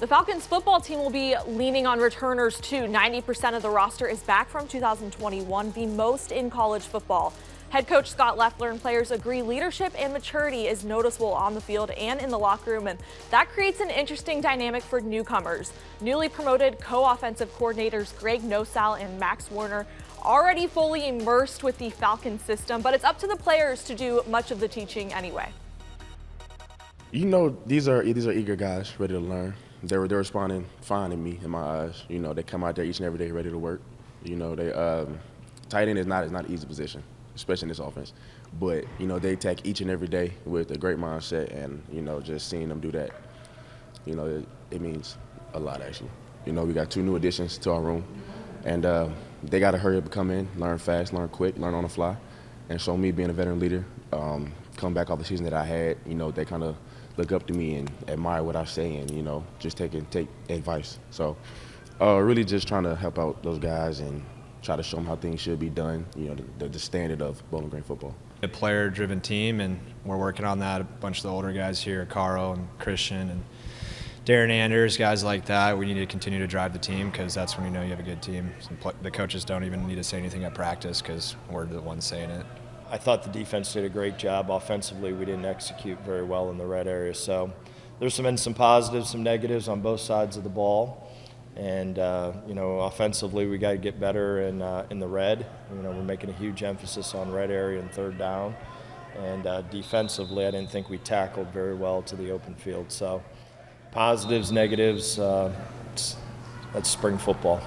The Falcons football team will be leaning on returners too. 90% of the roster is back from 2021, the most in college football. Head coach Scott Leffler and players agree leadership and maturity is noticeable on the field and in the locker room, and that creates an interesting dynamic for newcomers. Newly promoted co-offensive coordinators Greg Nosal and Max Warner already fully immersed with the Falcons system, but it's up to the players to do much of the teaching anyway. You know, these are eager guys ready to learn. They're responding fine to me in my eyes. You know, they come out there each and every day ready to work. You know, tight end is not an easy position, especially in this offense. But, you know, they attack each and every day with a great mindset, and, you know, just seeing them do that, you know, it means a lot, actually. You know, we got 2 new additions to our room, and they got to hurry up and come in, learn fast, learn quick, learn on the fly. And so me being a veteran leader, come back off the season that I had, you know, they kind of look up to me and admire what I say, and, you know, just take advice. So really just trying to help out those guys and try to show them how things should be done, you know, the standard of Bowling Green football. A player-driven team, and we're working on that. A bunch of the older guys here, Caro and Christian and Darren Anders, guys like that. We need to continue to drive the team because that's when you know you have a good team. The coaches don't even need to say anything at practice because we're the ones saying it. I thought the defense did a great job. Offensively, we didn't execute very well in the red area. So there's been some positives, some negatives on both sides of the ball. And, you know, offensively, we got to get better in the red. You know, we're making a huge emphasis on red area and third down. And defensively, I didn't think we tackled very well to the open field. So positives, negatives, that's spring football.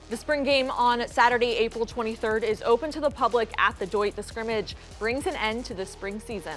The spring game on Saturday, April 23rd is open to the public at the Doit. The scrimmage brings an end to the spring season.